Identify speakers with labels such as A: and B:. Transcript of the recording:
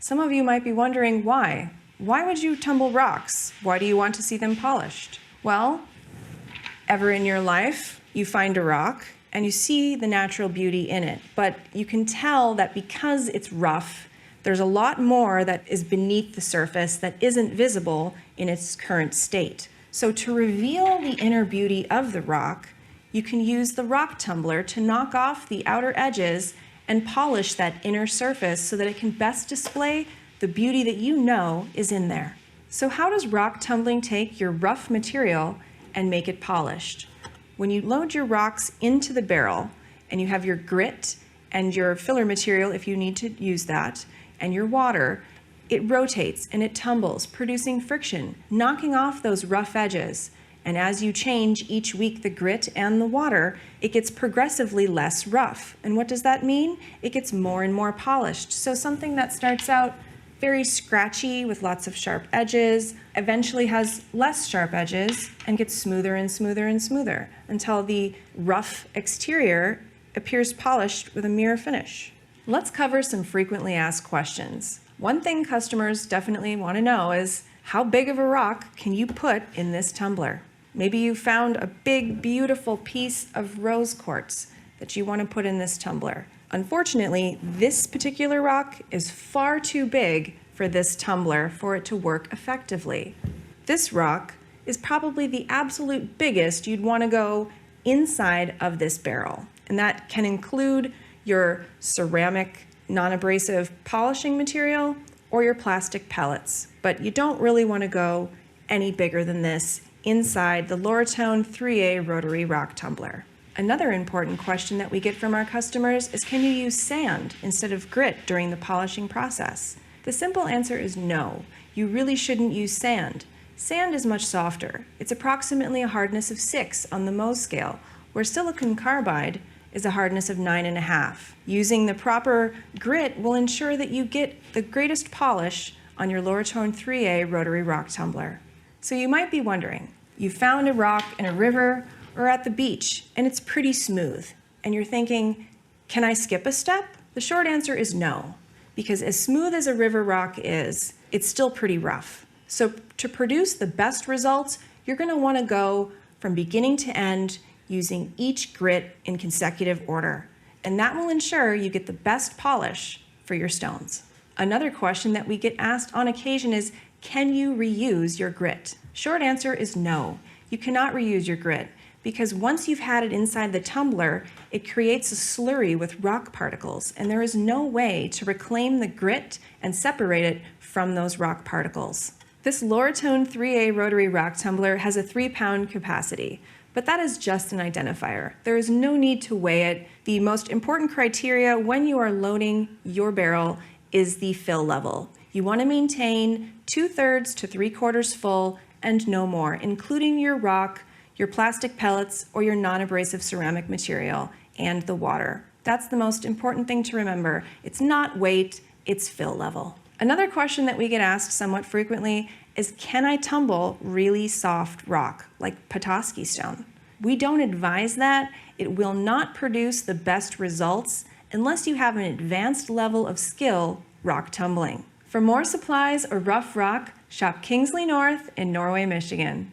A: Some of you might be wondering why. Why would you tumble rocks? Why do you want to see them polished? Well, ever in your life, you find a rock and you see the natural beauty in it, but you can tell that because it's rough, there's a lot more that is beneath the surface that isn't visible in its current state. So to reveal the inner beauty of the rock, you can use the rock tumbler to knock off the outer edges and polish that inner surface so that it can best display the beauty that you know is in there. So how does rock tumbling take your rough material and make it polished? When you load your rocks into the barrel and you have your grit and your filler material if you need to use that, and your water, it rotates and it tumbles, producing friction, knocking off those rough edges. And as you change each week the grit and the water, it gets progressively less rough. And what does that mean? It gets more and more polished. So something that starts out very scratchy with lots of sharp edges, eventually has less sharp edges and gets smoother and smoother and smoother until the rough exterior appears polished with a mirror finish. Let's cover some frequently asked questions. One thing customers definitely want to know is, how big of a rock can you put in this tumbler? Maybe you found a big, beautiful piece of rose quartz that you want to put in this tumbler. Unfortunately, this particular rock is far too big for this tumbler for it to work effectively. This rock is probably the absolute biggest you'd want to go inside of this barrel, and that can include your ceramic non-abrasive polishing material or your plastic pellets, but you don't really want to go any bigger than this inside the Loratone 3A rotary rock tumbler. Another important question that we get from our customers is, can you use sand instead of grit during the polishing process? The simple answer is no. You really shouldn't use sand. Sand is much softer. It's approximately a hardness of 6 on the Mohs scale, where silicon carbide is a hardness of 9.5. Using the proper grit will ensure that you get the greatest polish on your Loratone 3A rotary rock tumbler. So you might be wondering, you found a rock in a river or at the beach and it's pretty smooth, and you're thinking, can I skip a step? The short answer is no, because as smooth as a river rock is, it's still pretty rough. So to produce the best results, you're going to want to go from beginning to end using each grit in consecutive order, and that will ensure you get the best polish for your stones. Another question that we get asked on occasion is, can you reuse your grit? Short answer is no. You cannot reuse your grit, because once you've had it inside the tumbler, it creates a slurry with rock particles, and there is no way to reclaim the grit and separate it from those rock particles. This Loratone 3A rotary rock tumbler has a 3-pound capacity, but that is just an identifier. There is no need to weigh it. The most important criteria when you are loading your barrel is the fill level. You want to maintain 2/3 to 3/4 full and no more, including your rock, your plastic pellets, or your non-abrasive ceramic material, and the water. That's the most important thing to remember. It's not weight, it's fill level. Another question that we get asked somewhat frequently is, can I tumble really soft rock, like Petoskey stone? We don't advise that. It will not produce the best results unless you have an advanced level of skill rock tumbling. For more supplies or rough rock, shop Kingsley North in Norway, Michigan.